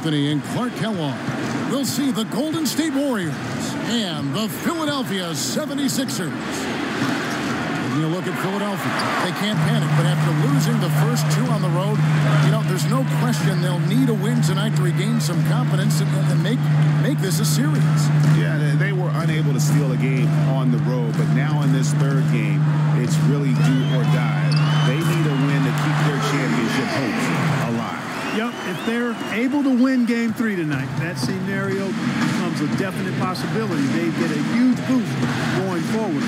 Anthony and Clark Kellogg. We'll see the Golden State Warriors and the Philadelphia 76ers. When you look at Philadelphia, they can't panic, but after losing the first two on the road, there's no question they'll need a win tonight to regain some confidence and make this a series. Yeah, they were unable to steal a game on the road, but now in this third game, it's really do or die. They need a win to keep their championship hopes alive. Yep, if they're able to win Game 3 tonight, that scenario becomes a definite possibility. They get a huge boost going forward.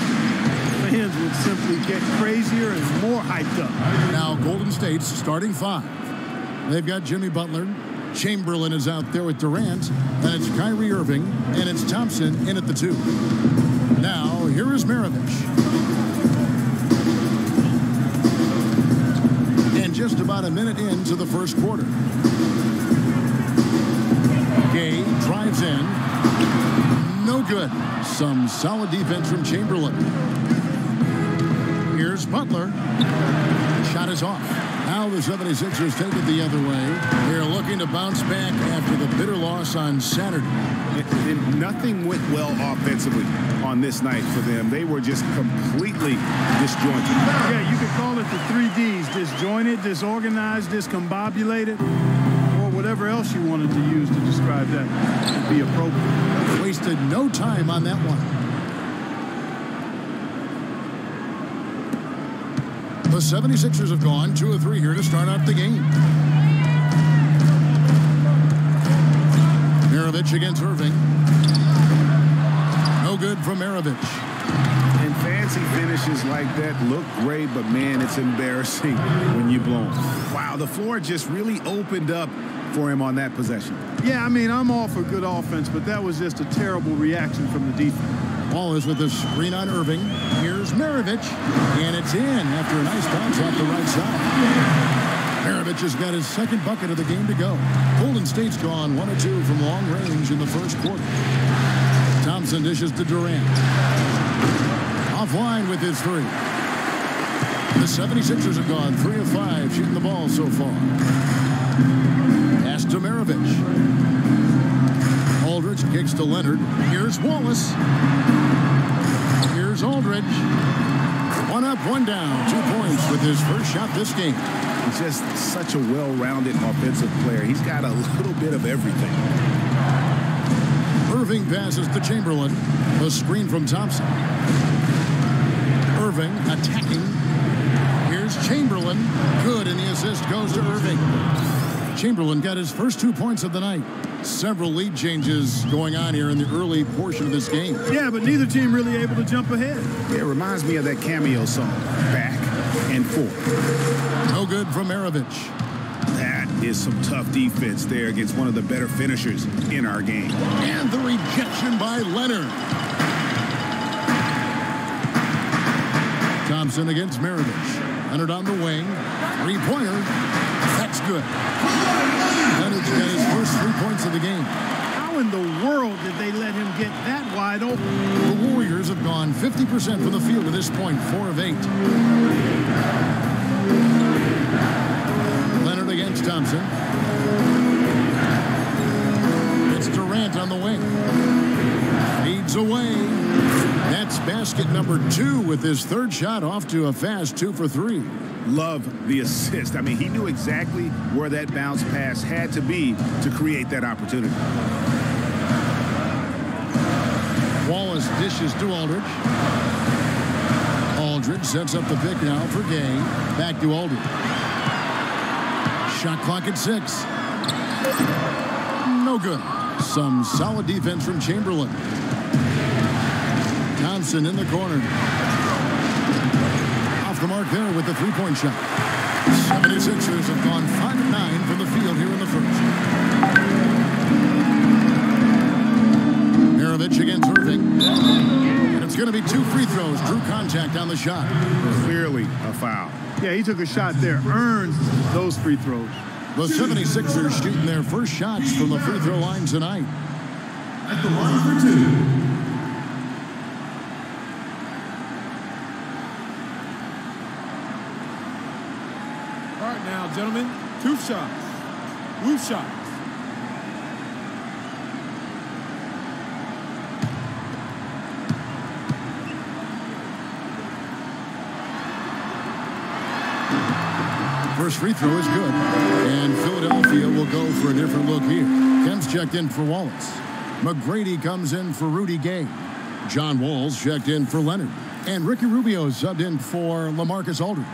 Fans would simply get crazier and more hyped up. Now Golden State's starting five. They've got Jimmy Butler. Chamberlain is out there with Durant. Then it's Kyrie Irving. And it's Thompson in at the 2. Now, here is Maravich. And just about a minute into the first quarter. Gay drives in. No good. Some solid defense from Chamberlain. Here's Butler. Shot is off. Now the 76ers take it the other way. They're looking to bounce back after the bitter loss on Saturday. And nothing went well offensively on this night for them. They were just completely disjointed. Yeah, you could call it the 3 Ds. Disjointed, disorganized, discombobulated, or whatever else you wanted to use to describe that would be appropriate. Wasted no time on that one. The 76ers have gone 2 of 3 here to start out the game. Maravich against Irving. No good from Maravich. And fancy finishes like that look great, but man, it's embarrassing when you blow them. Wow, the floor just really opened up for him on that possession. Yeah, I mean, I'm all for good offense, but that was just a terrible reaction from the defense. Wallace with a screen on Irving. Here's Maravich. And it's in after a nice bounce off the right side. Maravich has got his second bucket of the game to go. Golden State's gone 1 of 2 from long range in the first quarter. Thompson dishes to Durant. Offline with his 3. The 76ers have gone 3 of 5 shooting the ball so far. Pass to Maravich. Aldridge kicks to Leonard. Here's Wallace. Here's Aldridge. 1 up, 1 down. 2 points with his first shot this game. He's just such a well-rounded offensive player. He's got a little bit of everything. Irving passes to Chamberlain. The screen from Thompson. Irving attacking. Here's Chamberlain. Good, and the assist goes to Irving. Chamberlain got his first 2 points of the night. Several lead changes going on here in the early portion of this game. Yeah, but neither team really able to jump ahead. Yeah, it reminds me of that cameo song, Back and Forth. No good from Maravich. That is some tough defense there against one of the better finishers in our game. And the rejection by Leonard. Thompson against Maravich. Leonard on the wing. 3-pointer. That's good. Leonard's got his first 3 points of the game. How in the world did they let him get that wide open? The Warriors have gone 50% from the field to this point, 4 of 8. Leonard against Thompson. It's Durant on the wing. Feeds away. That's basket number 2 with his third shot off to a fast 2 for 3. Love the assist. I mean, he knew exactly where that bounce pass had to be to create that opportunity. Wallace dishes to Aldridge. Aldridge sets up the pick now for Gay. Back to Aldridge. Shot clock at 6. No good. Some solid defense from Chamberlain. Thompson in the corner. Off the mark there with the 3-point shot. 76ers have gone 5 of 9 from the field here in the first. Maravich against Irving. And it's going to be 2 free throws. Drew contact on the shot. Clearly a foul. Yeah, he took a shot there. Earned those free throws. The 76ers shooting their first shots from the free throw line tonight. At the line for 2. All right, now, gentlemen, 2 shots. Roof shots. First free throw is good. And Philadelphia will go for a different look here. Kemp's checked in for Wallace. McGrady comes in for Rudy Gay. John Wall's checked in for Leonard. And Ricky Rubio subbed in for LaMarcus Aldridge.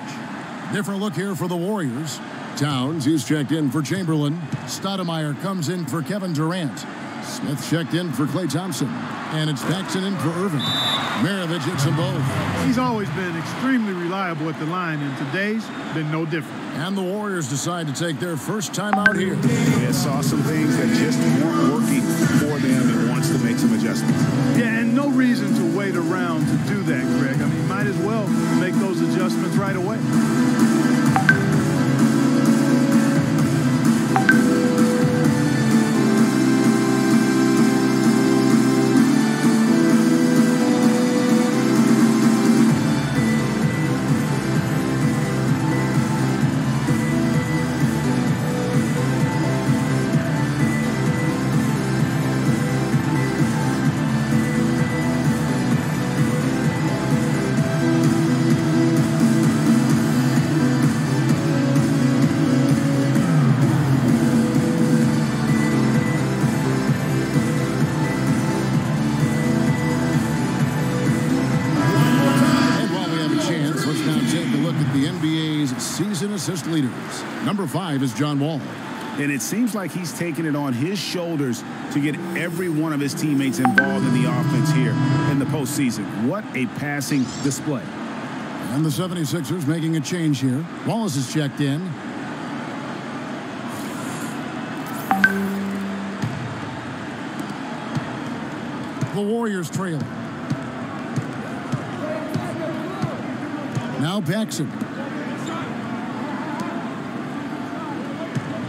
Different look here for the Warriors. Towns, he's checked in for Chamberlain. Stoudemire comes in for Kevin Durant. Smith checked in for Klay Thompson. And it's Paxson in for Irving. Maravich hits them both. He's always been extremely reliable at the line, and today's been no different. And the Warriors decide to take their first time out here. Yeah, saw some things that just weren't working for them and wants to make some adjustments. Yeah, and no reason to wait around to do that, Greg. I mean, might as well make those adjustments right away. Assist leaders. Number 5 is John Wall. And it seems like he's taking it on his shoulders to get every one of his teammates involved in the offense here in the postseason. What a passing display. And the 76ers making a change here. Wallace is checked in. The Warriors trail. Now Paxson.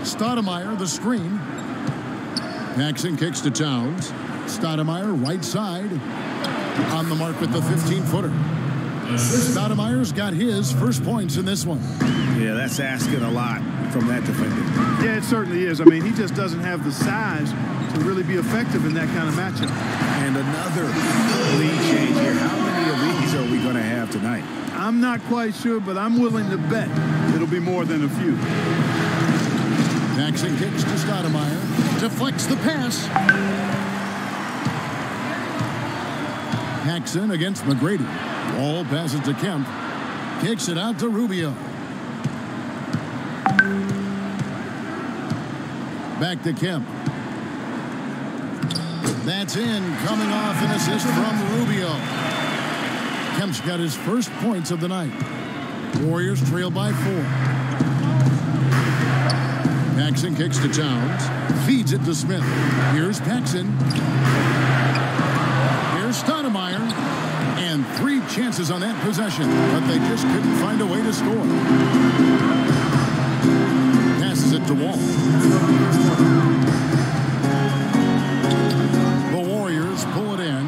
Stoudemire, the screen. Paxson kicks to Towns. Stoudemire, right side. On the mark with the 15-footer. Stoudemire's got his first points in this one. Yeah, that's asking a lot from that defender. Yeah, it certainly is. I mean, he just doesn't have the size to really be effective in that kind of matchup. And another lead change here. How many of these are we going to have tonight? I'm not quite sure, but I'm willing to bet it'll be more than a few. Paxson kicks to Stoudemire. Deflects the pass. Paxson against McGrady. Wall passes to Kemp. Kicks it out to Rubio. Back to Kemp. That's in. Coming off an assist from Rubio. Kemp's got his first points of the night. Warriors trail by 4. Paxson kicks to Towns. Feeds it to Smith. Here's Paxson. Here's Stoudemire. And 3 chances on that possession, but they just couldn't find a way to score. Passes it to Wall. The Warriors pull it in.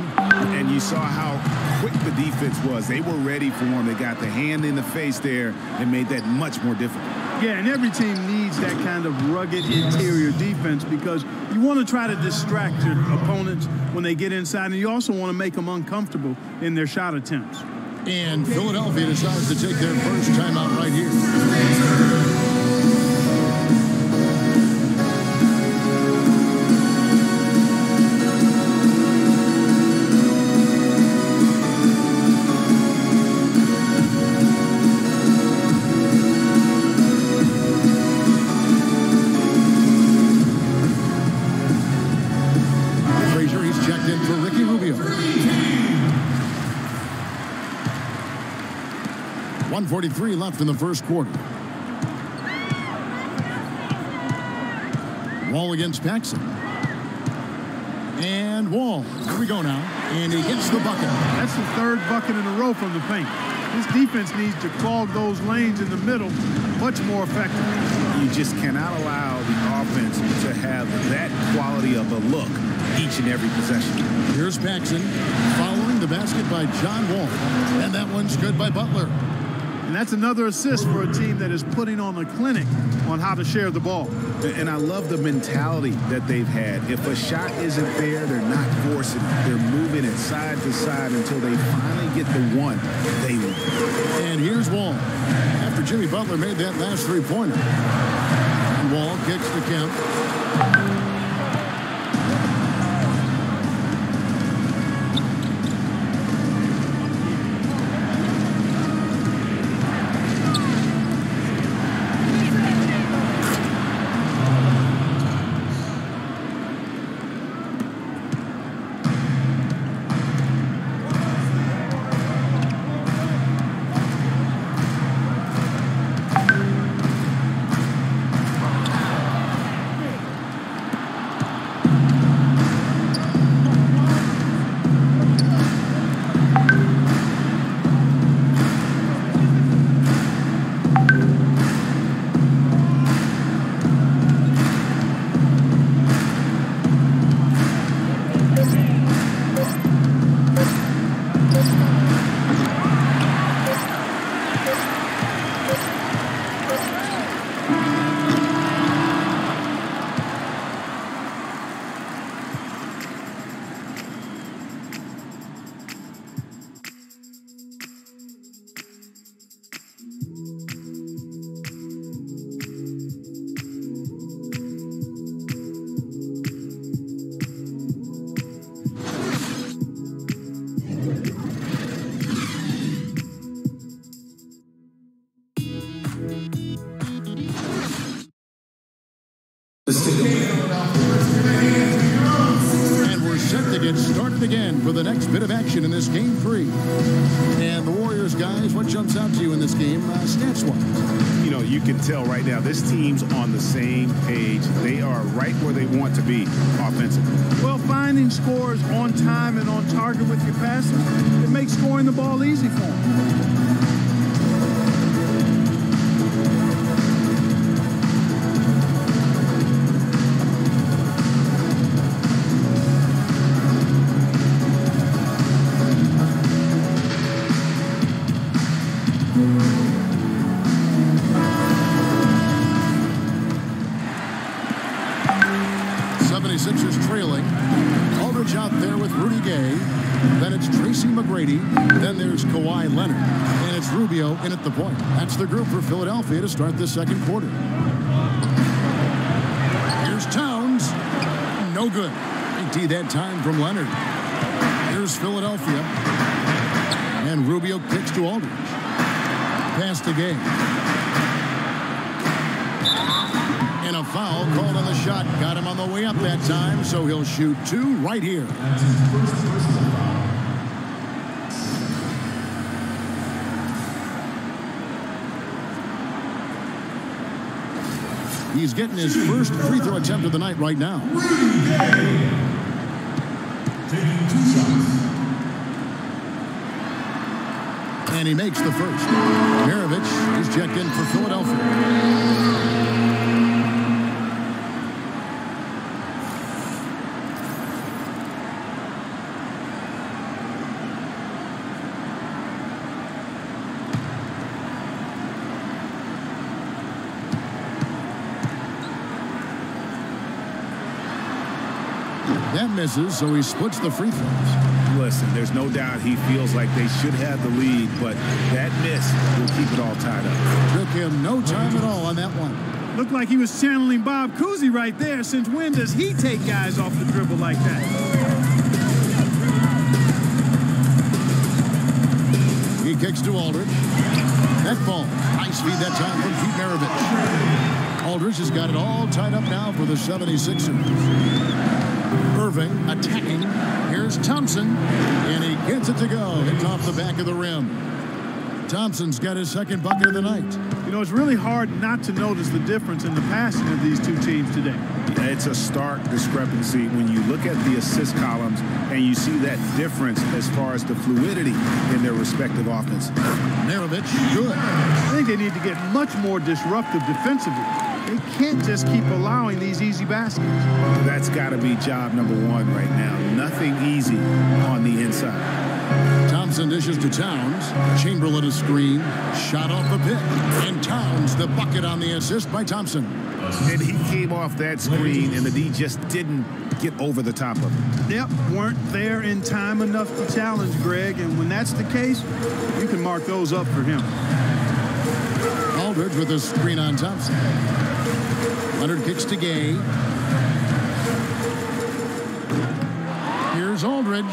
And you saw how quick the defense was. They were ready for him. They got the hand in the face there and made that much more difficult. Yeah, and every team needs that kind of rugged interior defense because you want to try to distract your opponents when they get inside, and you also want to make them uncomfortable in their shot attempts. And Philadelphia decides to take their first timeout right here. Checked in for Ricky Rubio. 1:43 left in the first quarter. Wall against Paxson. And Wall. Here we go now. And he gets the bucket. That's the 3rd bucket in a row from the paint. This defense needs to clog those lanes in the middle much more effectively. You just cannot allow the offense to have that quality of a look each and every possession. Here's Paxson following the basket by John Wall. And that one's good by Butler. And that's another assist for a team that is putting on a clinic on how to share the ball. And I love the mentality that they've had. If a shot isn't there, they're not forcing it. They're moving it side to side until they finally get the one they want. And here's Wall. After Jimmy Butler made that last three-pointer. Wall kicks to Kemp. And we're set to get started again for the next bit of action in this game 3. And the Warriors, guys, what jumps out to you in this game, stats-wise? You know, you can tell right now this team's on the same page. They are right where they want to be offensively. Well, finding scores on time and on target with your passes, it makes scoring the ball easy for them. 76ers trailing. Aldridge out there with Rudy Gay. Then it's Tracy McGrady. Then there's Kawhi Leonard. And it's Rubio in at the point. That's the group for Philadelphia to start the second quarter. Here's Towns. No good. Big T that time from Leonard. Here's Philadelphia. And Rubio kicks to Aldridge. Pass to Gay. And a foul called on the shot. Got him on the way up that time, so he'll shoot two right here. He's getting his first free throw attempt of the night right now. Taking 2 shots. And he makes the first. Maravich is checked in for Philadelphia. That misses, so he splits the free throws. Listen, there's no doubt he feels like they should have the lead, but that miss will keep it all tied up. Took him no time at all on that one. Looked like he was channeling Bob Cousy right there. Since when does he take guys off the dribble like that? He kicks to Aldridge. That ball. Nice feed that time from Pete Maravich. Aldridge has got it all tied up now for the 76ers. Irving attacking. Here's Thompson. And he gets it to go. It's off the back of the rim. Thompson's got his second bucket of the night. You know, it's really hard not to notice the difference in the passing of these two teams today. It's a stark discrepancy when you look at the assist columns and you see that difference as far as the fluidity in their respective offense. Maravich, good. I think they need to get much more disruptive defensively. They can't just keep allowing these easy baskets. That's got to be job number one right now. Nothing easy on the inside. Thompson dishes to Towns. Chamberlain a screen. Shot off the pick. And Towns the bucket on the assist by Thompson. And he came off that screen, and the D just didn't get over the top of it. Yep, weren't there in time enough to challenge Greg. And when that's the case, you can mark those up for him. Aldridge with a screen on Thompson. Leonard kicks to Gay. Here's Aldridge.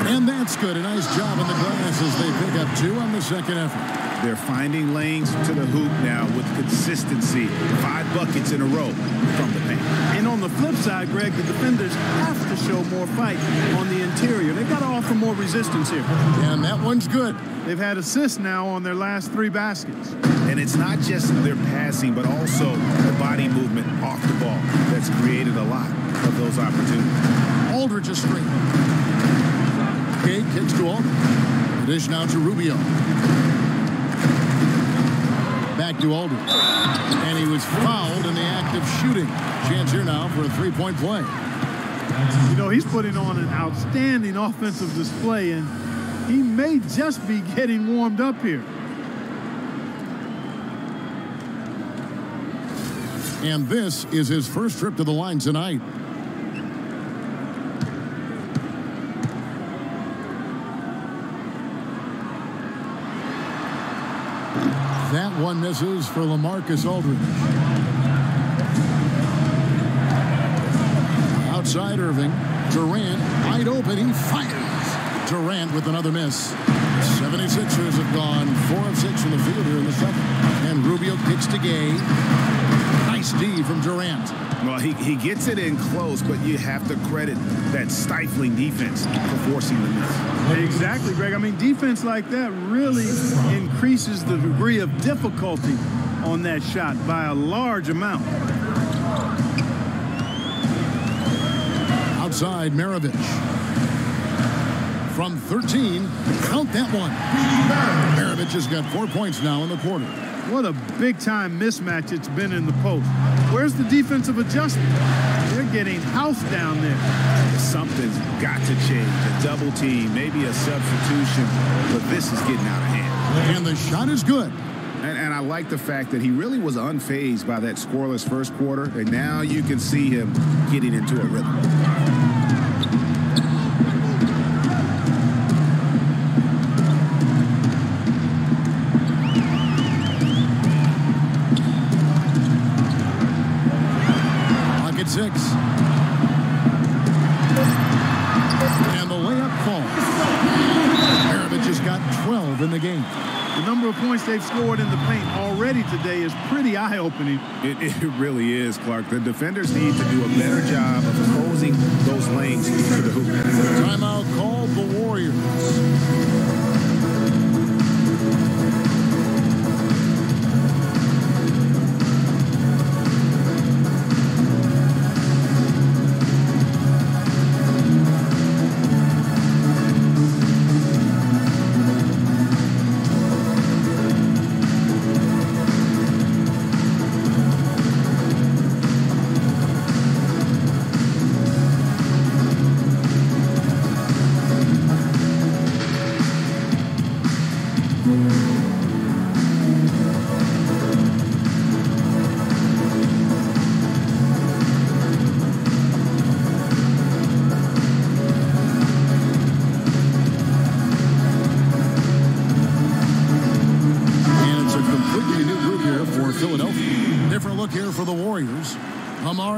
And that's good. A nice job on the glass as they pick up 2 on the second effort. They're finding lanes to the hoop now with consistency. 5 buckets in a row from the paint. And on the flip side, Greg, the defenders have to show more fight on the interior. They've got to offer more resistance here. And that one's good. They've had assists now on their last 3 baskets. And it's not just their passing, but also the body movement off the ball that's created a lot of those opportunities. Aldridge a screen. Gay kicks to Aldridge. Dish now to Rubio. Back to Aldridge. And he was fouled in the act of shooting. Chance here now for a 3-point play. You know, he's putting on an outstanding offensive display, and he may just be getting warmed up here. And this is his first trip to the line tonight. That one misses for LaMarcus Aldridge. Outside Irving. Durant wide open. He fires. Durant with another miss. 76ers have gone 4 of 6 from the field here in the second. And Rubio kicks to Gay. Nice D from Durant. Well, he gets it in close, but you have to credit that stifling defense for forcing the miss. Exactly, Greg. I mean, defense like that really increases the degree of difficulty on that shot by a large amount. Outside Maravich. From 13, count that one. Maravich has got 4 points now in the quarter. What a big-time mismatch it's been in the post. Where's the defensive adjustment? They're getting housed down there. Something's got to change. A double team, maybe a substitution, but this is getting out of hand. And the shot is good. And I like the fact that he really was unfazed by that scoreless first quarter, and now you can see him getting into a rhythm. And the layup falls. Maravich has got 12 in the game. The number of points they've scored in the paint already today is pretty eye-opening. It really is, Clark. The defenders need to do a better job of closing those lanes to the hoop. Timeout called the Warriors.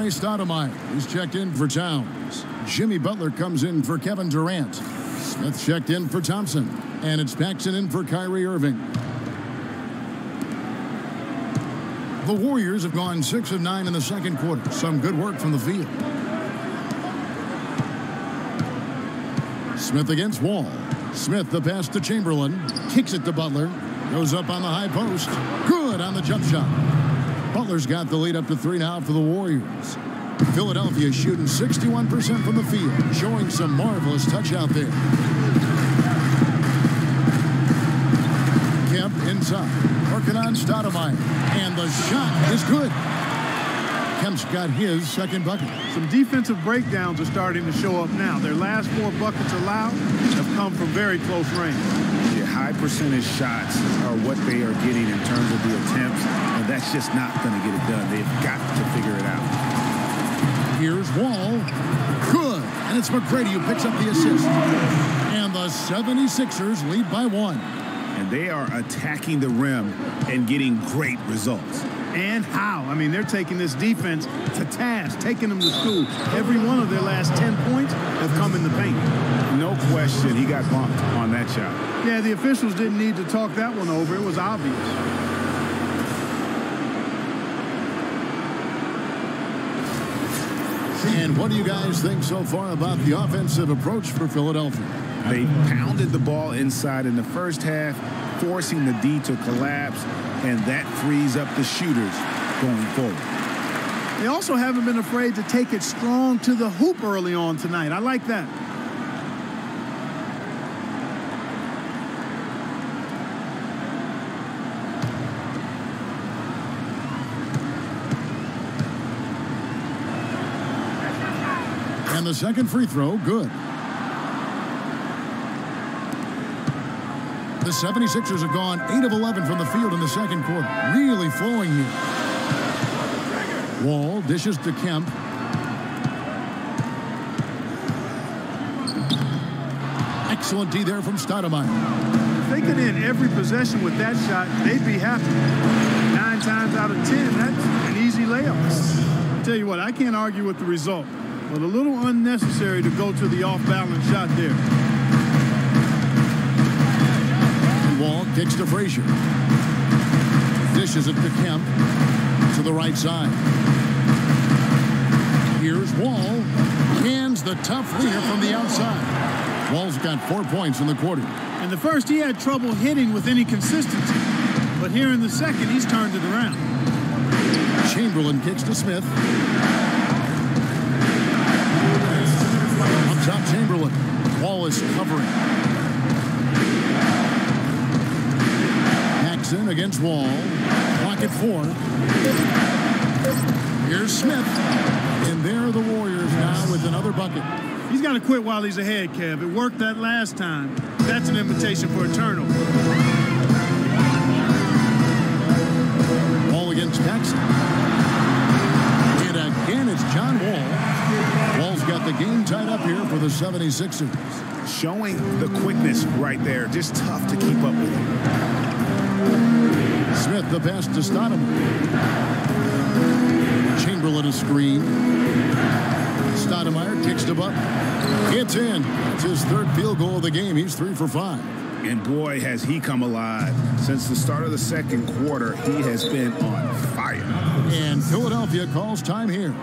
Stoudemire is checked in for Towns. Jimmy Butler comes in for Kevin Durant. Smith checked in for Thompson. And it's Paxson in for Kyrie Irving. The Warriors have gone 6 of 9 in the second quarter. Some good work from the field. Smith against Wall. Smith the pass to Chamberlain. Kicks it to Butler. Goes up on the high post. Good on the jump shot. Butler's got the lead up to 3 now for the Warriors. Philadelphia shooting 61% from the field, showing some marvelous touch out there. Kemp inside, working on Stoudemire, and the shot is good. Kemp's got his second bucket. Some defensive breakdowns are starting to show up now. Their last 4 buckets allowed have come from very close range. Yeah, high percentage shots are what they are getting in terms of the attempts, and that's just not going to get it done. They've got to figure it out. Here's Wall. Good. And it's McGrady who picks up the assist. And the 76ers lead by 1. And they are attacking the rim and getting great results. And how? I mean, they're taking this defense to task, taking them to school. Every one of their last 10 points have come in the paint. No question, he got bumped on that shot. Yeah, the officials didn't need to talk that one over. It was obvious. And what do you guys think so far about the offensive approach for Philadelphia? They pounded the ball inside in the first half, forcing the D to collapse, and that frees up the shooters going forward. They also haven't been afraid to take it strong to the hoop early on tonight. I like that. And the second free throw, good. The 76ers have gone 8 of 11 from the field in the second quarter. Really flowing here. Wall dishes to Kemp. Excellent D there from Stoudemire. If they could end every possession with that shot, they'd be happy. 9 times out of 10, that's an easy layup. I'll tell you what, I can't argue with the result, but a little unnecessary to go to the off-balance shot there. Wall kicks to Frazier. Dishes it to Kemp to the right side. Here's Wall. Hands the tough leader from the outside. Wall's got 4 points in the quarter. In the first, he had trouble hitting with any consistency. But here in the second, he's turned it around. Chamberlain kicks to Smith. Up top, Chamberlain. Wall is covering. Paxson against Wall. Clock at 4. Here's Smith. And there are the Warriors now with another bucket. He's got to quit while he's ahead, Kev. It worked that last time. That's an invitation for a turnover. Wall against Paxson. And again, it's John Wall. Wall's got the game tied up here for the 76ers. Showing the quickness right there. Just tough to keep up with him. Smith, the pass to Stoudemire. Chamberlain a screen. Stoudemire kicks to Butler. It's in. It's his third field goal of the game. He's 3 for 5. And boy, has he come alive. Since the start of the second quarter, he has been on fire. And Philadelphia calls time here.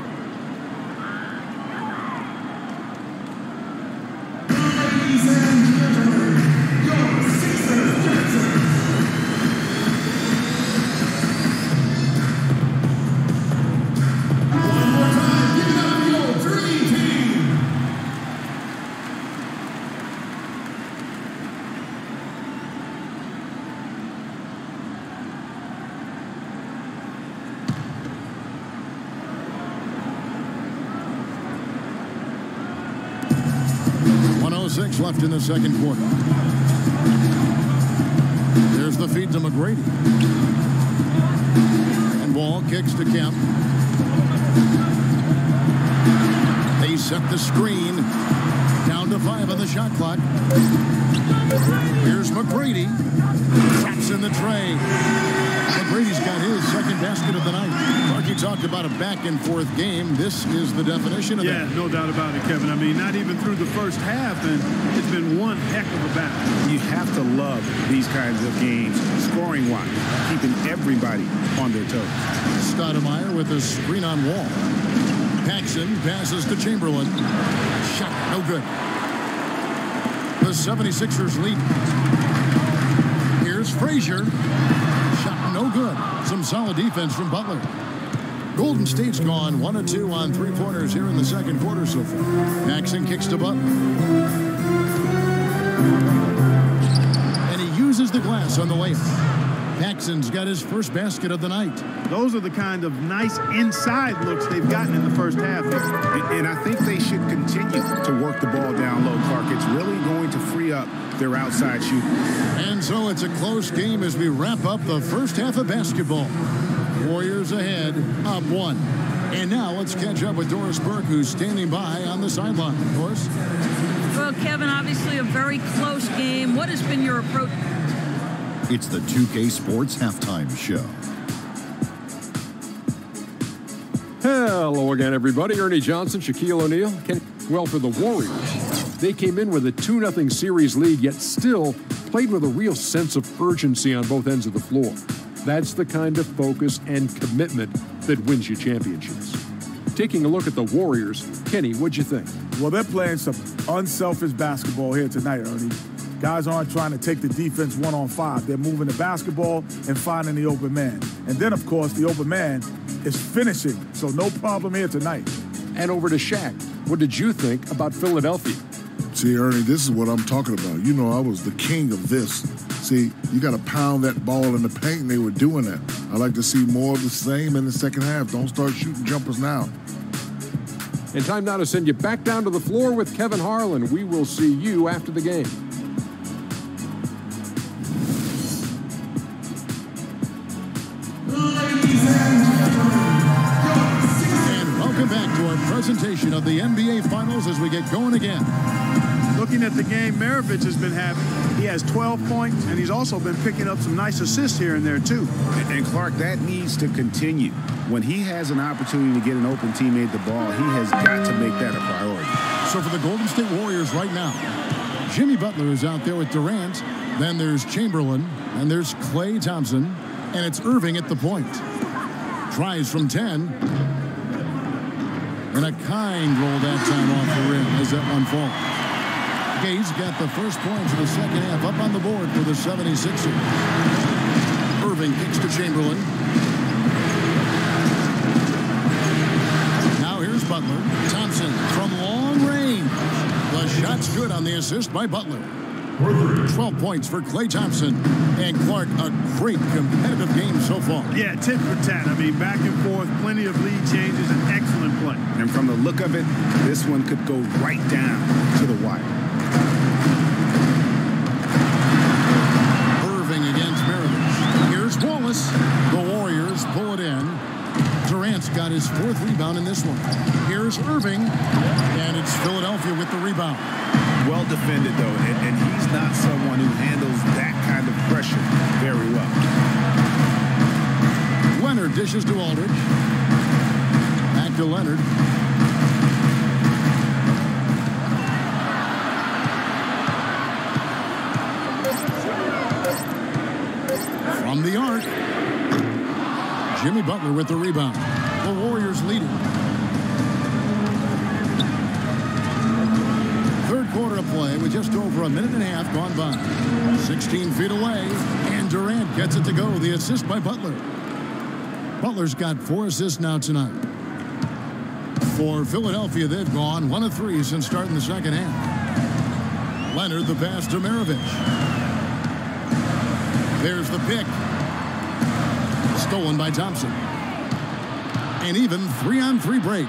Left in the second quarter. There's the feed to McGrady. And Wall kicks to Kemp. They set the screen. Down to 5 on the shot clock. Here's McGrady. Taps in the tray. McGrady's got his second basket of the night. Marky talked about a back-and-forth game. This is the definition of that. Yeah, no doubt about it, Kevin. I mean, not even through the first half, and it's been one heck of a battle. You have to love these kinds of games, scoring-wise, keeping everybody on their toes. Stoudemire with a screen on Wall. Paxson passes to Chamberlain. Shot no good. The 76ers lead. Here's Frazier. Shot no good. Some solid defense from Butler. Golden State's gone 1 of 2 on three-pointers here in the second quarter so far. Paxson kicks to Butler. And he uses the glass on the layup. Paxson's got his first basket of the night. Those are the kind of nice inside looks they've gotten in the first half. And I think they should continue to work the ball down low, Clark. It's really going to free up their outside shooting. And so it's a close game as we wrap up the first half of basketball. Warriors ahead, up 1. And now let's catch up with Doris Burke, who's standing by on the sideline. Doris? Well, Kevin, obviously a very close game. What has been your approach? It's the 2K Sports Halftime Show. Hello again, everybody. Ernie Johnson, Shaquille O'Neal. Well, for the Warriors, they came in with a 2-0 series lead, yet still played with a real sense of urgency on both ends of the floor. That's the kind of focus and commitment that wins you championships. Taking a look at the Warriors, Kenny, what'd you think? Well, they're playing some unselfish basketball here tonight, Ernie. Guys aren't trying to take the defense 1-on-5. They're moving the basketball and finding the open man. And then, of course, the open man is finishing, so no problem here tonight. And over to Shaq. What did you think about Philadelphia? See, Ernie, this is what I'm talking about. You know, I was the king of this. See, you got to pound that ball in the paint, and they were doing that. I like to see more of the same in the second half. Don't start shooting jumpers now. And time now to send you back down to the floor with Kevin Harlan. We will see you after the game. And welcome back to our presentation of the NBA Finals as we get going again. Looking at the game Maravich has been having, he has 12 points, and he's also been picking up some nice assists here and there, too. And Clark, that needs to continue. When he has an opportunity to get an open teammate the ball, he has got to make that a priority. So for the Golden State Warriors right now, Jimmy Butler is out there with Durant. Then there's Chamberlain, and there's Klay Thompson, and it's Irving at the point. Tries from 10. And a kind roll that time off the rim as that one falls. Gay's got the first points of the second half up on the board for the 76ers. Irving kicks to Chamberlain. Now here's Butler. Thompson from long range. The shot's good on the assist by Butler. 12 points for Klay Thompson. And Clark, a great competitive game so far. Yeah, tit for tat. I mean, back and forth, plenty of lead changes, and excellent play. And from the look of it, this one could go right down to the wire. Irving against Maravich. Here's Wallace. The Warriors pull it in. Durant's got his 4th rebound in this one. Here's Irving. And it's Philadelphia with the rebound. Well defended, though, and he's not someone who handles that kind of pressure very well. Leonard dishes to Aldridge. Back to Leonard. From the arc. Jimmy Butler with the rebound. The Warriors lead it. Third quarter of play with just over a minute and a half gone by. 16 feet away, and Durant gets it to go. The assist by Butler. Butler's got 4 assists now tonight. For Philadelphia, they've gone 1 of 3 since starting the second half. Leonard the pass to Maravich. There's the pick. Stolen by Thompson. And even 3-on-3 break.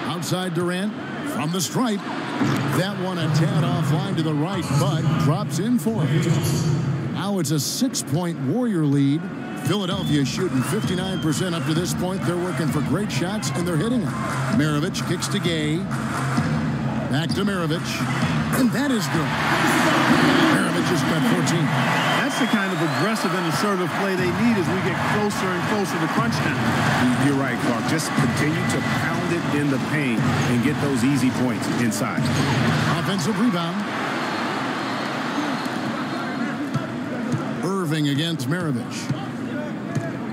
Outside Durant. From the stripe, that one a tad offline to the right, but drops in for it. Now it's a 6-point Warrior lead. Philadelphia shooting 59% up to this point. They're working for great shots, and they're hitting them. Maravich kicks to Gay. Back to Maravich. And that is good. Maravich just got 14. That's the kind of aggressive and assertive play they need as we get closer and closer to crunch time. You're right, Clark. Just continue to pound it in the paint and get those easy points inside. Offensive rebound. Irving against Maravich.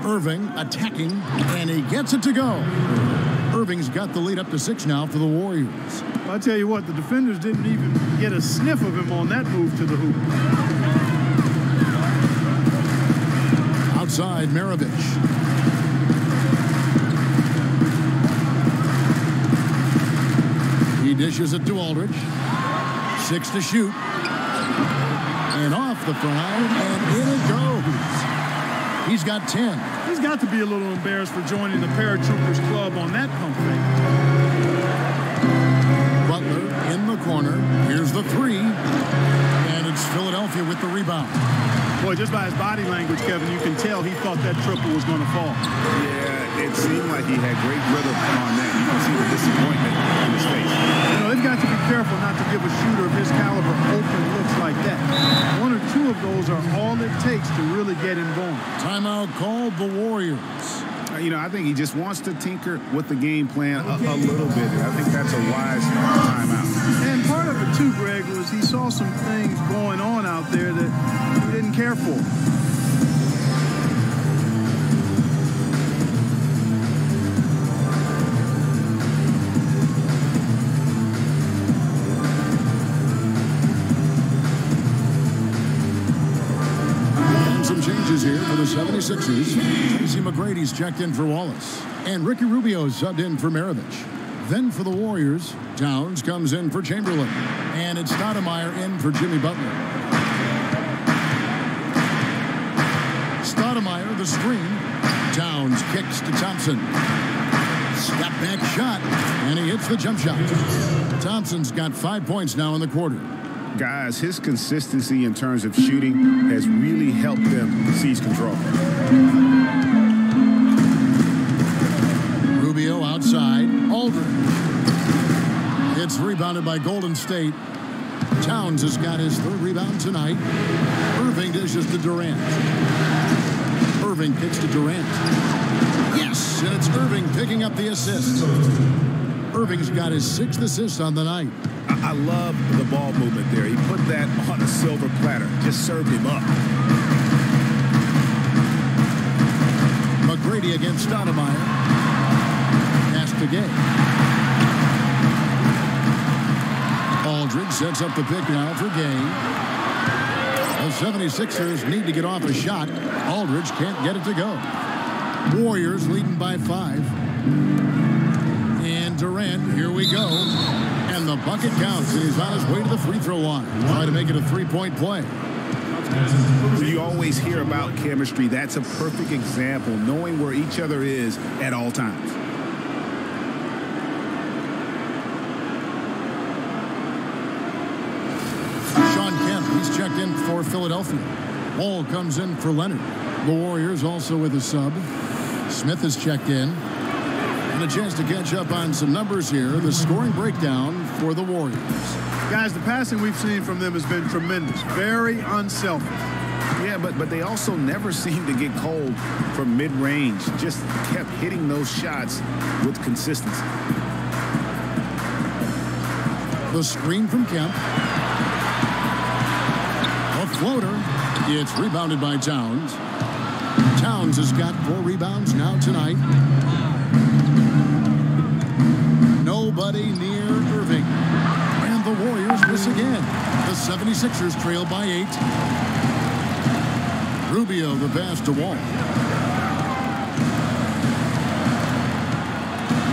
Irving attacking, and he gets it to go. Irving's got the lead up to 6 now for the Warriors. I'll tell you what, the defenders didn't even get a sniff of him on that move to the hoop. Outside, Maravich. He dishes it to Aldridge. 6 to shoot. And off the front, and in it goes. He's got 10. He's got to be a little embarrassed for joining the Paratroopers Club on that pump fake. Butler in the corner. Here's the 3. And it's Philadelphia with the rebound. Boy, just by his body language, Kevin, you can tell he thought that triple was going to fall. Yeah, it seemed like he had great rhythm on that. You can see the disappointment in his face. You know, they've got to be careful not to give a shooter of his caliber open looks like that. 1 or 2 of those are all it takes to really get him going. Timeout called the Warriors. I think he just wants to tinker with the game plan a little bit. I think that's a wise timeout. And part of it, too, Greg, was he saw some things going on out there that he didn't care for. Here for the 76ers. Tracy McGrady's checked in for Wallace. And Ricky Rubio subbed in for Maravich. Then for the Warriors, Towns comes in for Chamberlain. And it's Stoudemire in for Jimmy Butler. Stoudemire, the screen. Towns kicks to Thompson. Step back shot. And he hits the jump shot. Thompson's got 5 points now in the quarter. Guys, his consistency in terms of shooting has really helped them seize control. Rubio outside. Aldridge. It's rebounded by Golden State. Towns has got his 3rd rebound tonight. Irving dishes to Durant. Irving kicks to Durant. Yes, and it's Irving picking up the assist. Irving's got his 6th assist on the night. I love the ball movement there. He put that on a silver platter. Just served him up. McGrady against Stoudemire. Pass to Gay. Aldridge sets up the pick now for Gay. The 76ers need to get off a shot. Aldridge can't get it to go. Warriors leading by 5. And Durant, here we go. And the bucket counts. He's on his way to the free throw line. Try to make it a 3-point play. You always hear about chemistry. That's a perfect example, knowing where each other is at all times. Sean Kemp, he's checked in for Philadelphia. Wall comes in for Leonard. The Warriors also with a sub. Smith is checked in. And a chance to catch up on some numbers here. The scoring breakdown for the Warriors. Guys, the passing we've seen from them has been tremendous. Very unselfish. Yeah, but they also never seem to get cold from mid-range. Just kept hitting those shots with consistency. The screen from Kemp. A floater. It's rebounded by Towns. Towns has got 4 rebounds now tonight. Nobody near Irving. And the Warriors miss again. The 76ers trail by 8. Rubio the pass to Wall.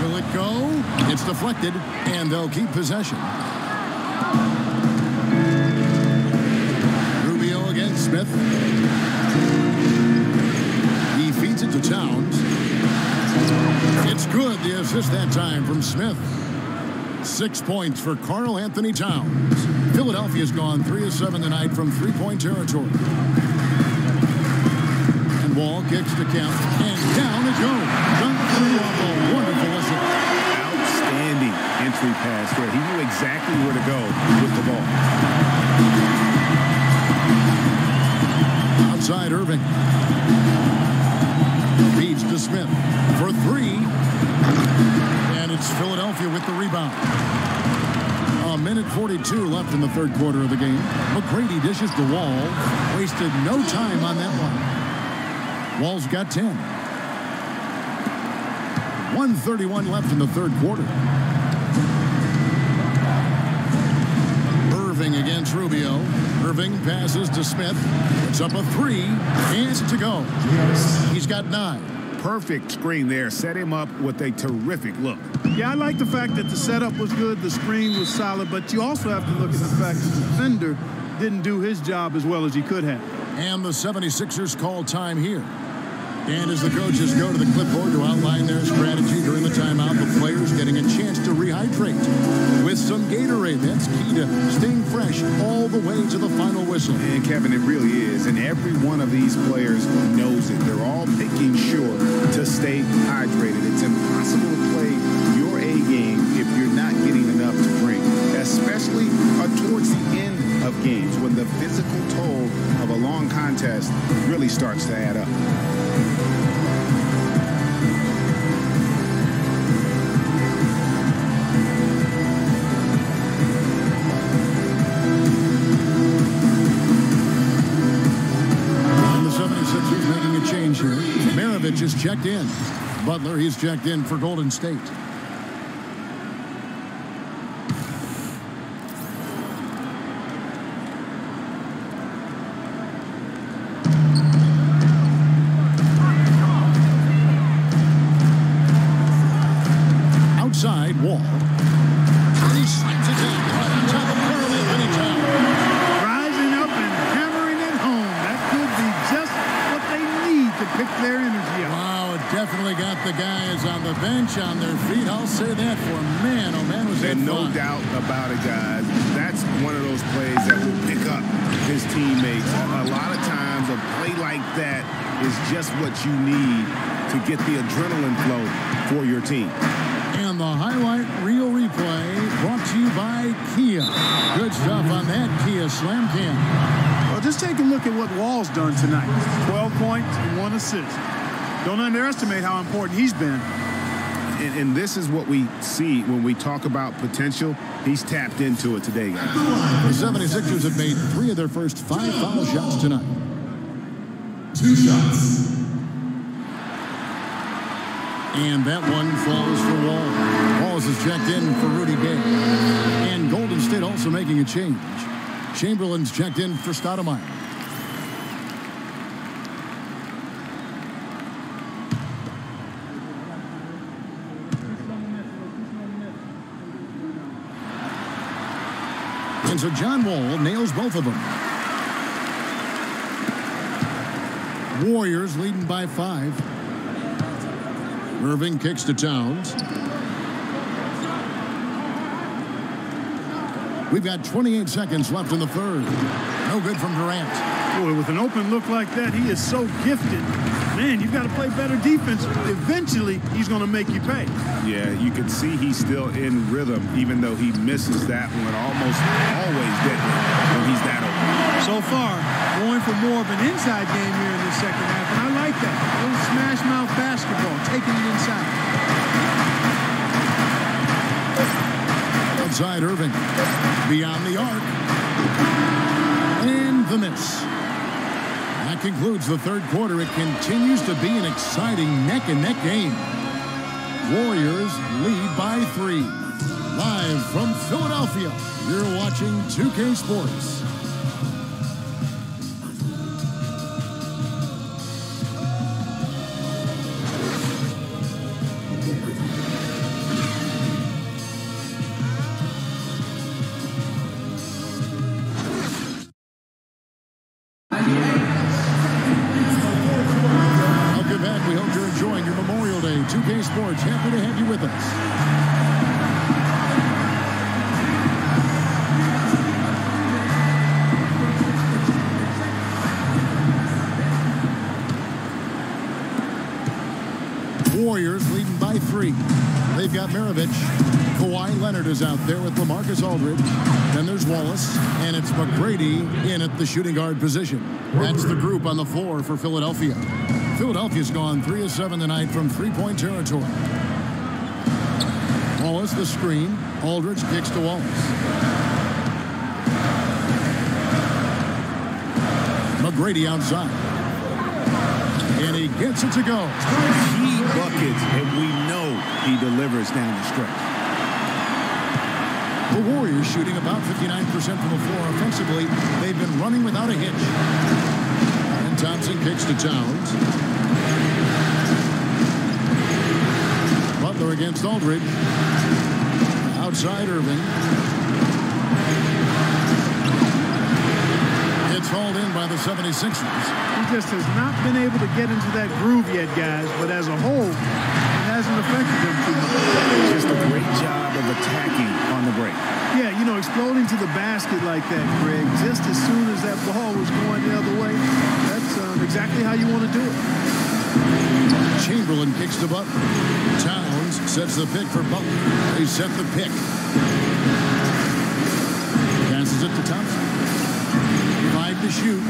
Will it go? It's deflected, and they'll keep possession. Rubio against Smith. He feeds it to Towns. It's good, the assist that time from Smith. 6 points for Karl Anthony Towns. Philadelphia's gone 3 of 7 tonight from 3-point territory. And Wall kicks to Kemp, and down it goes. Dunk through off a wonderful assist. Outstanding entry pass there. He knew exactly where to go with the ball. Outside Irving. Feeds to Smith for 3. And it's Philadelphia with the rebound. A minute 42 left in the 3rd quarter of the game. McGrady dishes to Wall. Wasted no time on that one. Wall's got 10. 1:31 left in the 3rd quarter. Irving against Rubio. Irving passes to Smith. It's up a 3. And to go. He's got 9. Perfect screen there. Set him up with a terrific look. Yeah, I like the fact that the setup was good, the screen was solid, but you also have to look at the fact that the defender didn't do his job as well as he could have. And the 76ers call time here. And as the coaches go to the clipboard to outline their strategy during the timeout, the players getting a chance to rehydrate with some Gatorade. That's key to staying fresh all the way to the final whistle. And Kevin, it really is. And every one of these players knows it. They're all making sure to stay hydrated. It's impossible to play your A game if you're not getting enough to drink, especially Maravich is checked in. Butler, he's checked in for Golden State. Outside, Wall. He slams it down right on top of Curly anytime. Rising up and hammering it home. That could be just what they need to pick their energy up. Wow, it definitely got the guys on the bench on their feet. I'll say that for man. Oh, man, was that And no fun. doubt about it, guys. That's one of those plays that will pick up his teammates. A lot of times, a play like that is just what you need to get the adrenaline flow for your team. And the highlight reel replay brought to you by Kia. Good stuff on that Kia Slam Cam. Well, just take a look at what Wall's done tonight. 12 points and 1 assist. Don't underestimate how important he's been. And this is what we see when we talk about potential. He's tapped into it today, guys. The 76ers have made 3 of their first 5 foul shots tonight. 2 shots. And that one falls for Wall. Walls is checked in for Rudy Gay. And Golden State also making a change. Chamberlain's checked in for Stoudemire. And so John Wall nails both of them. Warriors leading by 5. Irving kicks to Towns. We've got 28 seconds left in the third. No good from Durant. Boy, with an open look like that, he is so gifted. Man, you've got to play better defense. Eventually, he's going to make you pay. Yeah, you can see he's still in rhythm, even though he misses that one almost always deadly when he's that open. So far, going for more of an inside game here in the second half, and I like that. A little smash mouth basketball, taking it inside. Outside Irving. Beyond the arc. And the miss. That concludes the third quarter. It continues to be an exciting neck-and-neck game. Warriors lead by 3. Live from Philadelphia, you're watching 2K Sports. Welcome back. We hope you're enjoying your Memorial Day. 2K Sports, happy to have you with us. Warriors leading by 3. They've got Maravich. Kawhi Leonard is out there with LaMarcus Aldridge. Then there's Wallace, and it's McGrady in at the shooting guard position. That's the group on the floor for Philadelphia. Philadelphia's gone 3 of 7 tonight from three-point territory. Wallace the screen. Aldridge kicks to Wallace. McGrady outside. And he gets it to go. Key buckets, and we know he delivers down the stretch. The Warriors shooting about 59% from the floor offensively. They've been running without a hitch. And Thompson kicks to Towns. Butler against Aldridge. Outside Irving. It's hauled in by the 76ers. He just has not been able to get into that groove yet, guys. But as a whole, it hasn't affected him too much. Just a great job of attacking on the break. Yeah, you know, exploding to the basket like that, Greg, just as soon as that ball was going the other way, that's exactly how you want to do it. Chamberlain kicks to Butler. Towns sets the pick for Butler. They set the pick. Passes it to Thompson. 5 to shoot.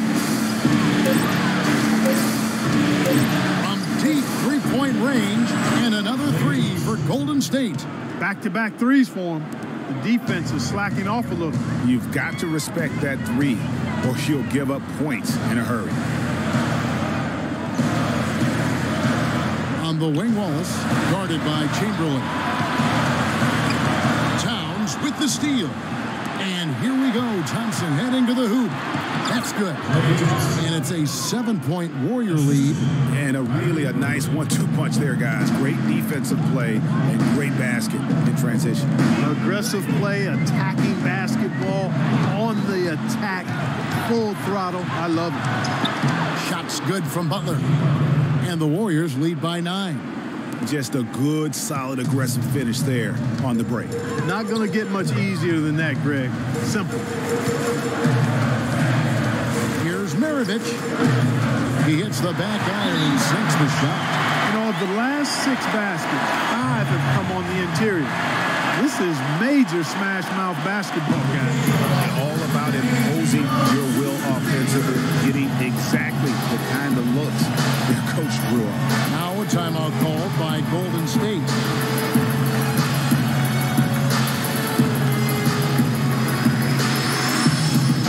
From deep three-point range, and another 3 for Golden State. Back-to-back threes for him. The defense is slacking off a little. You've got to respect that 3, or she'll give up points in a hurry. On the wing, Wallace, guarded by Chamberlain. Towns with the steal. And here we go. Thompson heading to the hoop. That's good. And it's a 7-point Warrior lead. And really a nice 1-2 punch there, guys. Great defensive play and great basket in transition. Aggressive play, attacking basketball, on the attack, full throttle. I love it. Shots good from Butler. And the Warriors lead by 9. Just a good, solid, aggressive finish there on the break. Not going to get much easier than that, Greg. Simple. Here's Maravich. He hits the back iron and sinks the shot. You know, of the last 6 baskets, 5 have come on the interior. This is major smash-mouth basketball, guys. All about imposing your will offensively, getting exactly the kind of looks your coach drew up. Now a timeout called by Golden State.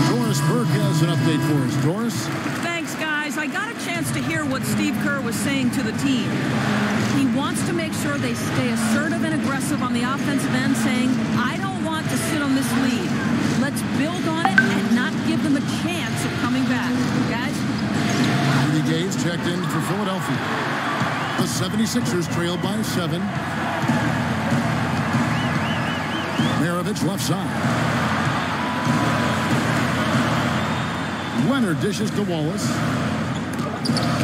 Doris Burke has an update for us. Doris? Thanks, guys. I got a chance to hear what Steve Kerr was saying to the team. He wants to make sure they stay assertive and aggressive on the offensive end, saying, I don't want to sit on this lead. Let's build on it and not give them a chance of coming back. Guys? Rudy Gage checked in for Philadelphia. The 76ers trail by 7. Maravich left side. Leonard dishes to Wallace.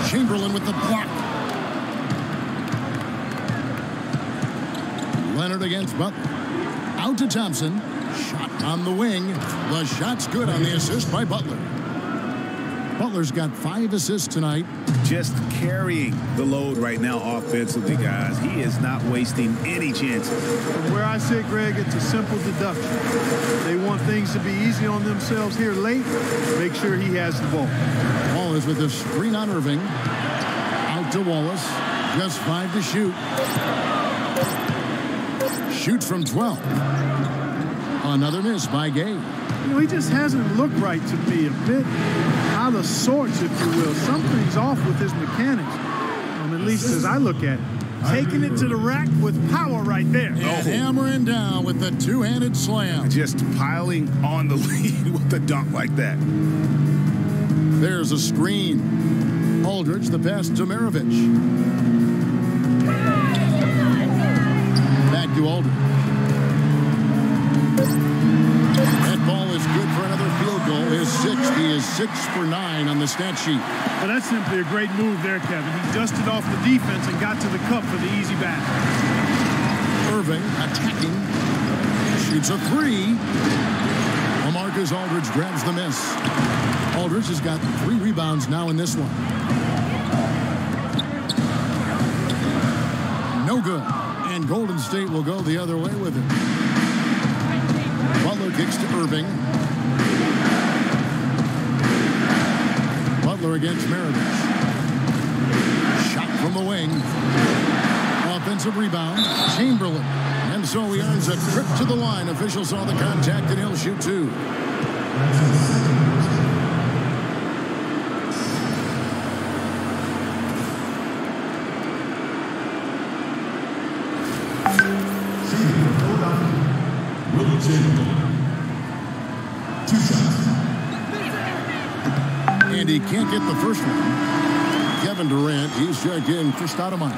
Chamberlain with the block. Leonard against Butler. Out to Thompson. Shot on the wing. The shot's good on the assist by Butler. Butler's got 5 assists tonight. Just carrying the load right now offensively, guys. He is not wasting any chances. From where I sit, Greg, it's a simple deduction. They want things to be easy on themselves here late. Make sure he has the ball. Wallace with a screen on Irving. Out to Wallace. Just 5 to shoot. Shoots from 12. Another miss by Gay. You know, he just hasn't looked right to me. A bit out of sorts, if you will. Something's off with his mechanics. At least as I look at it. Taking it to the rack with power right there. And hammering down with the two-handed slam. Just piling on the lead with a dunk like that. There's a screen. Aldridge, the pass to Maravich. Back to Aldridge. That ball is good for another field goal. His 6th. He is 6 for 9 on the stat sheet. Well, that's simply a great move there, Kevin. He dusted off the defense and got to the cup for the easy basket. Irving attacking. Shoots a 3. LaMarcus Aldridge grabs the miss. Aldridge has got 3 rebounds now in this one. No good. And Golden State will go the other way with it. Butler kicks to Irving. Butler against Maravich. Shot from the wing. Offensive rebound. Chamberlain. And so he earns a trip to the line. Officials saw the contact and he'll shoot 2. And he can't get the first one. Kevin Durant, he's checked in for Stoudemire.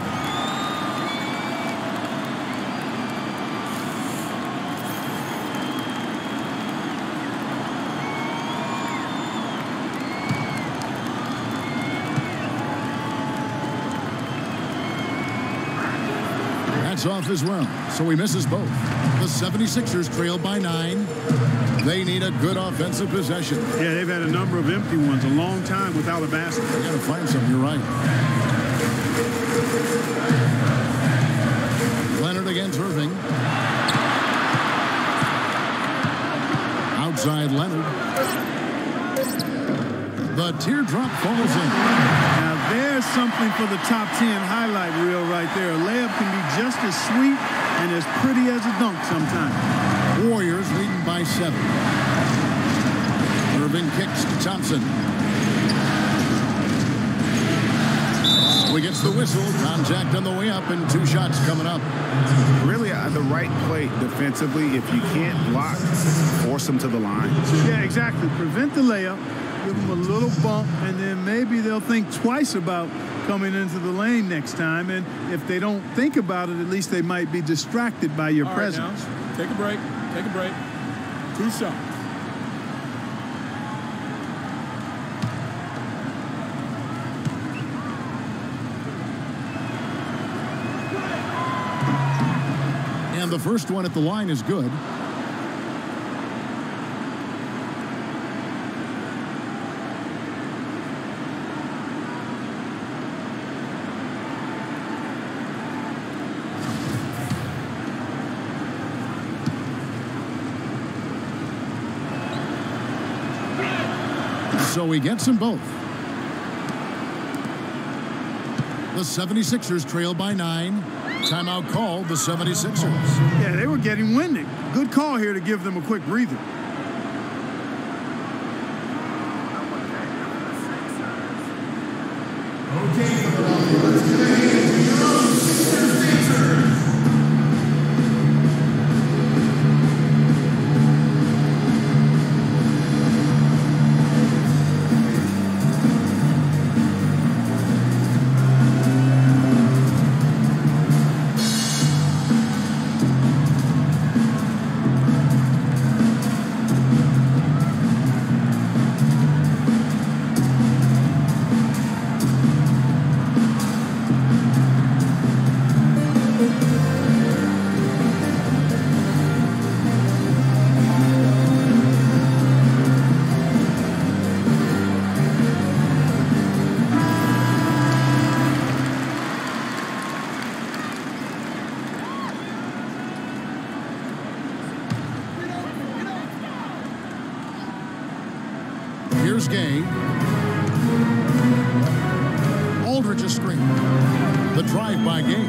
That's off as well, so he misses both. The 76ers trail by 9. They need a good offensive possession. Yeah, they've had a number of empty ones, a long time without a basket. They got to find some, you're right. Leonard against Irving. Outside Leonard. The teardrop falls in. Now there's something for the top 10 highlight reel right there. A layup can be just as sweet and as pretty as a dunk sometimes. Warriors leading by 7. Irving kicks to Thompson. he gets the whistle. Contact on the way up and 2 shots coming up. Really the right play defensively. If you can't block, force them to the line. Yeah, exactly. Prevent the layup, give them a little bump, and then maybe they'll think twice about coming into the lane next time. And if they don't think about it, at least they might be distracted by your presence. Now, take a break. Take a break. 2 shots. And the first one at the line is good. So he gets them both. The 76ers trail by 9. Timeout called the 76ers. Yeah, they were getting winded. Good call here to give them a quick breather. Okay, let's get a hand to your Sixers. Here's Gay. Aldridge a screen. The drive by Gay.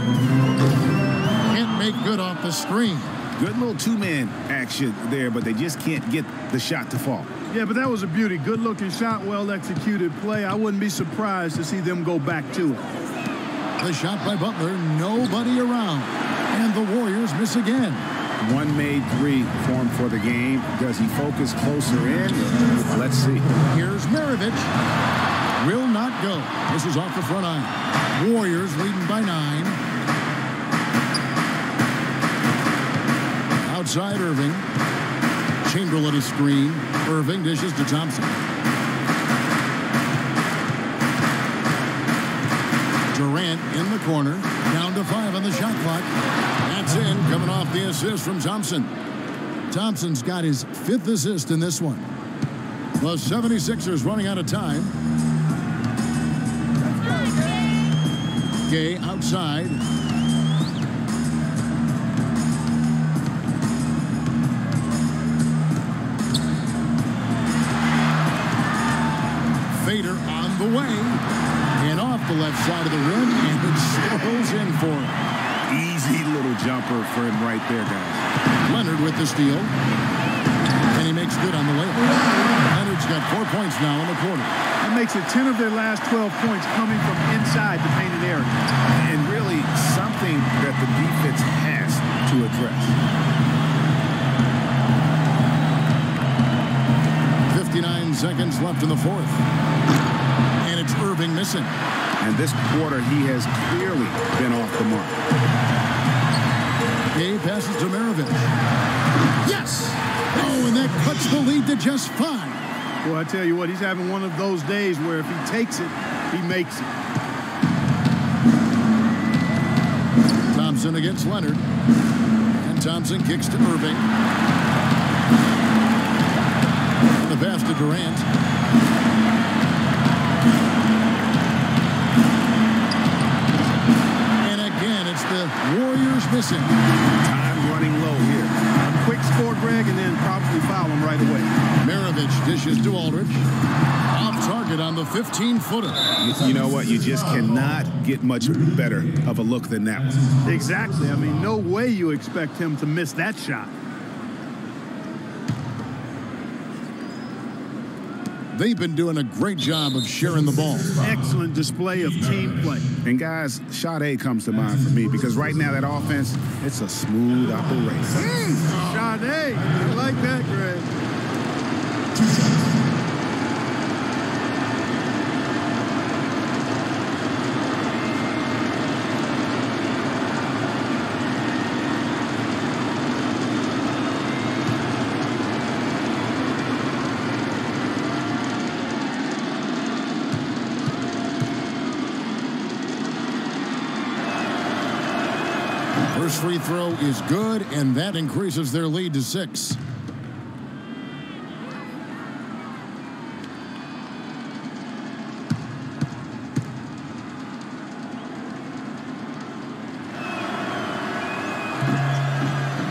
Can't make good off the screen. Good little 2-man action there, but they just can't get the shot to fall. Yeah, but that was a beauty. Good-looking shot, well-executed play. I wouldn't be surprised to see them go back to it. The shot by Butler, nobody around. And the Warriors miss again. One made 3 formed for the game. Does he focus closer in? Let's see. Here's Maravich. Will not go. This is off the front line. Warriors leading by 9. Outside Irving. Chamberlain a screen. Irving dishes to Thompson. Durant in the corner. Down to 5 on the shot clock. That's in, coming off the assist from Thompson. Thompson's got his 5th assist in this one. The 76ers running out of time. Gay outside. Fader on the way. And off the left side of the rim, and it strolls in for him. Easy little jumper for him right there, guys. Leonard with the steal. And he makes good on the layup. Leonard's got 4 points now in the quarter. That makes it 10 of their last 12 points coming from inside the painted area. And really something that the defense has to address. 59 seconds left in the 4th. And it's Irving missing. And this quarter, he has clearly been off the mark. Gay passes to Maravich. Yes! Oh, and that cuts the lead to just 5. Well, I tell you what, he's having one of those days where if he takes it, he makes it. Thompson against Leonard. And Thompson kicks to Irving. And the pass to Durant. The Warriors missing. Time running low here. A quick score, Greg, and then probably foul him right away. Maravich dishes to Aldridge. Off target on the 15-footer. You know what? You just cannot get much better of a look than that one. Exactly. I mean, no way you expect him to miss that shot. they've been doing a great job of sharing the ball. Excellent display of team play. And guys, Sade comes to mind for me because right now that offense, it's a smooth operation. Sade, I like that, Greg. First free throw is good, and that increases their lead to 6.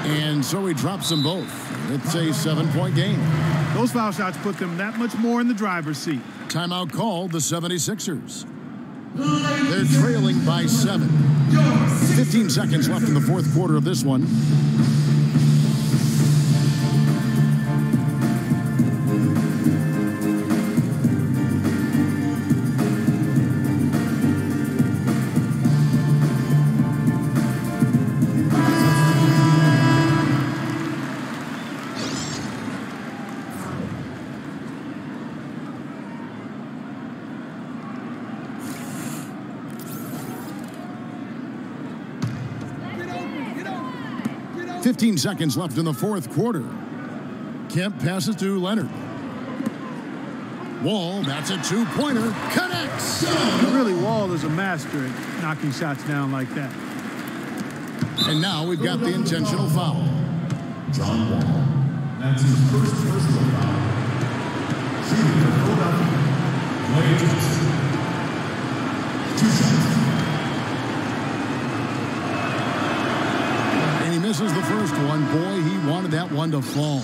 And so he drops them both. It's a 7-point game. Those foul shots put them that much more in the driver's seat. Timeout called the 76ers. They're trailing by 7. 15 seconds left in the fourth quarter of this one. Get 15 seconds left in the fourth quarter. Kemp passes to Leonard. Wall, that's a two-pointer, connects. Really, Wall is a master at knocking shots down like that. And now we've got the intentional foul. John Wall. That's his first personal foul. Shooting for Philadelphia. Wade Johnson. 2 shots. And he misses the first one. Boy, he wanted that one to fall.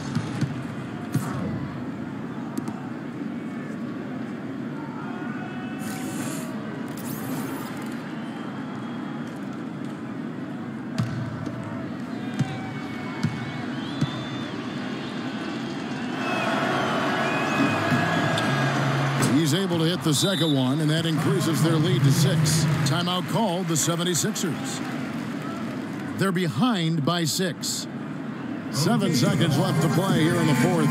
He's able to hit the second one, and that increases their lead to 6. Timeout called the 76ers. They're behind by 6. 7 seconds left to play here in the fourth.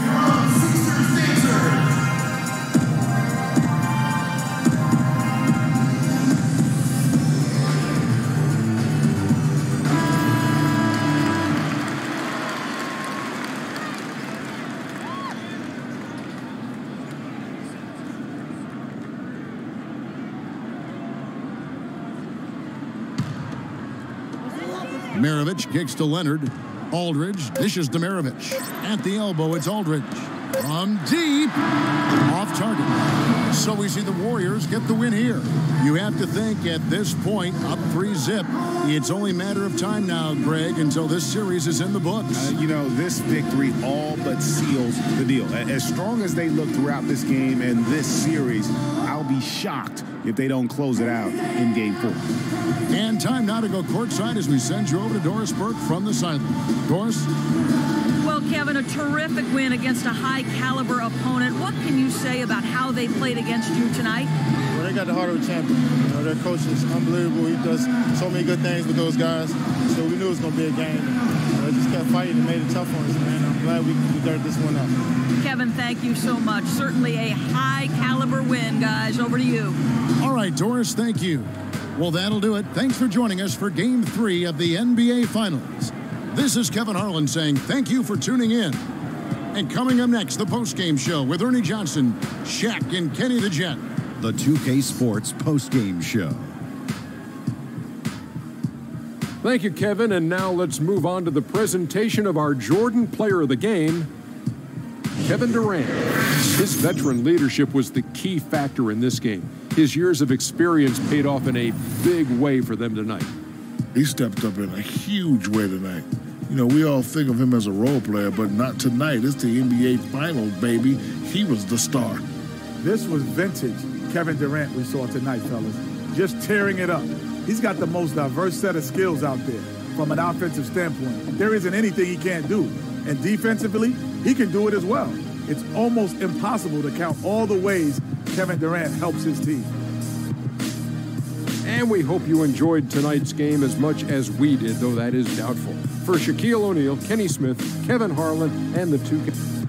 Maravich kicks to Leonard. Aldridge dishes to Maravich. At the elbow, it's Aldridge. From deep. Off target. So we see the Warriors get the win here. You have to think at this point, up 3-zip. It's only a matter of time now, Greg, until this series is in the books. You know, this victory all but seals the deal. As strong as they look throughout this game and this series, I'll be shocked if they don't close it out in Game 4. And time now to go courtside as we send you over to Doris Burke from the sideline. Doris? Well, Kevin, a terrific win against a high-caliber opponent. What can you say about how they played against you tonight? Well, they got the heart of a champion. You know, their coach is unbelievable. He does so many good things with those guys. So we knew it was going to be a game. They just kept fighting and made it tough on us, man. I'm glad we got this one up. Kevin, thank you so much. Certainly a high-caliber win, guys. Over to you. All right, Doris, thank you. Well, that'll do it. Thanks for joining us for Game 3 of the NBA Finals. This is Kevin Harlan saying thank you for tuning in. And coming up next, the postgame show with Ernie Johnson, Shaq, and Kenny the Jet. The 2K Sports postgame show. Thank you, Kevin. And now let's move on to the presentation of our Jordan Player of the Game, Kevin Durant. His veteran leadership was the key factor in this game. His years of experience paid off in a big way for them tonight. He stepped up in a huge way tonight. You know, we all think of him as a role player, but not tonight. It's the NBA Finals, baby. He was the star. This was vintage Kevin Durant we saw tonight, fellas. Just tearing it up. He's got the most diverse set of skills out there from an offensive standpoint. There isn't anything he can't do. And defensively, he can do it as well. It's almost impossible to count all the ways Kevin Durant helps his team. And we hope you enjoyed tonight's game as much as we did, though that is doubtful. For Shaquille O'Neal, Kenny Smith, Kevin Harlan, and the 2K...